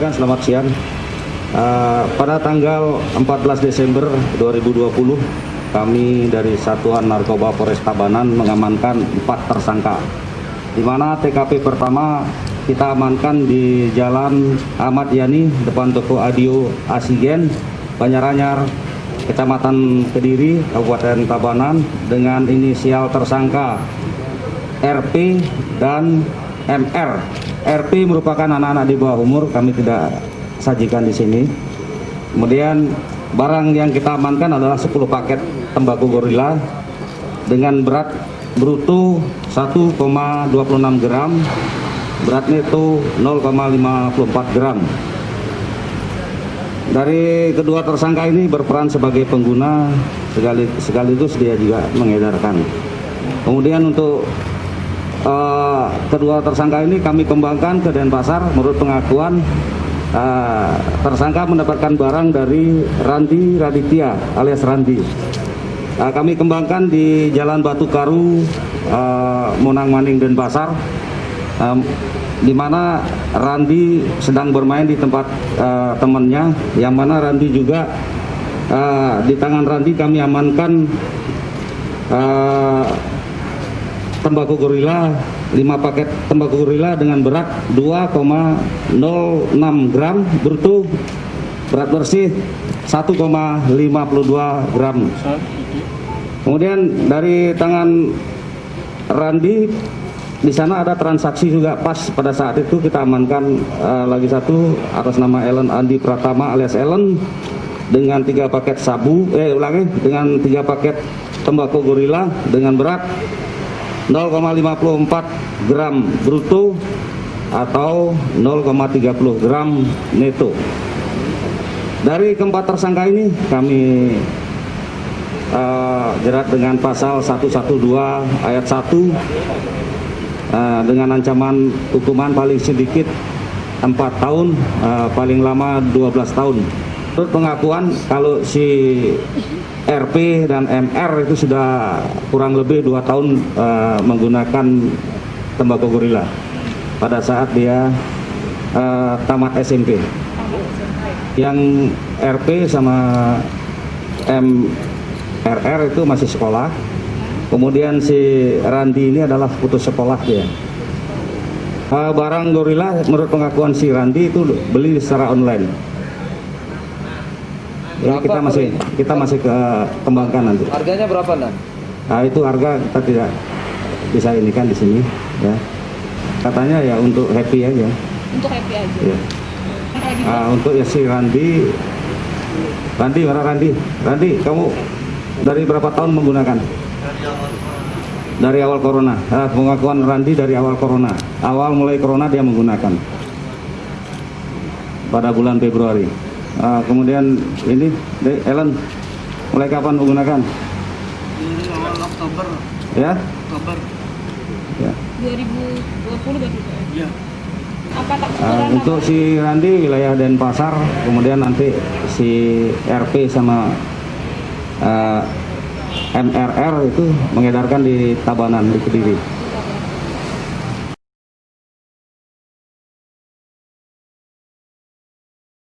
rekan-rekan, selamat siang. Pada tanggal 14 Desember 2020, kami dari Satuan Narkoba Polres Tabanan mengamankan 4 tersangka. Di mana TKP pertama kita amankan di Jalan Ahmad Yani, depan toko Adio Asigen, Banyaranyar, Kecamatan Kediri, Kabupaten Tabanan, dengan inisial tersangka RP dan MR. RP merupakan anak-anak di bawah umur, kami tidak sajikan di sini. Kemudian barang yang kita amankan adalah 10 paket tembakau gorila dengan berat bruto 1,26 gram, berat neto 0,54 gram. Dari kedua tersangka ini berperan sebagai pengguna, sekaligus dia juga mengedarkan. Kemudian untuk kedua tersangka ini kami kembangkan ke Denpasar. Menurut pengakuan tersangka mendapatkan barang dari Randi Raditya alias Randi. Kami kembangkan di Jalan Batu Karu, Monang Maning, Denpasar, di mana Randi sedang bermain di tempat temannya, yang mana Randi juga di tangan Randi kami amankan tembakau gorila, 5 paket tembakau gorila dengan berat 2,06 gram bruto, berat bersih 1,52 gram. Kemudian dari tangan Randi di sana ada transaksi juga. Pas pada saat itu kita amankan lagi satu atas nama Ellen Andi Pratama alias Ellen dengan 3 paket dengan 3 paket tembakau gorila dengan berat 0,54 gram bruto atau 0,30 gram neto. Dari keempat tersangka ini kami jerat dengan pasal 112 ayat 1 dengan ancaman hukuman paling sedikit 4 tahun, paling lama 12 tahun. Menurut pengakuan, kalau si RP dan MR itu sudah kurang lebih 2 tahun menggunakan tembakau gorila pada saat dia tamat SMP. Yang RP sama MRR itu masih sekolah. Kemudian si Randi ini adalah putus sekolah dia. Barang gorila menurut pengakuan si Randi itu beli secara online. Ini kita masih ke kembangkan nanti. Harganya berapa, Nan? Nah, itu harga kita tidak bisa ini kan di sini, ya. Katanya ya untuk happy aja. Untuk happy aja. Ya. Untuk ya si Randi, mana Randi? Randi, kamu dari berapa tahun menggunakan? Dari awal corona. Pengakuan Randi dari awal corona. Awal mulai corona dia menggunakan. Pada bulan Februari. Kemudian ini Ellen mulai kapan menggunakan? Dari awal Oktober. Ya? Oktober. Ya. 2020 berarti. Iya. Apa untuk si Randi wilayah Denpasar, kemudian nanti si RP sama MRR itu mengedarkan di Tabanan, di Kediri.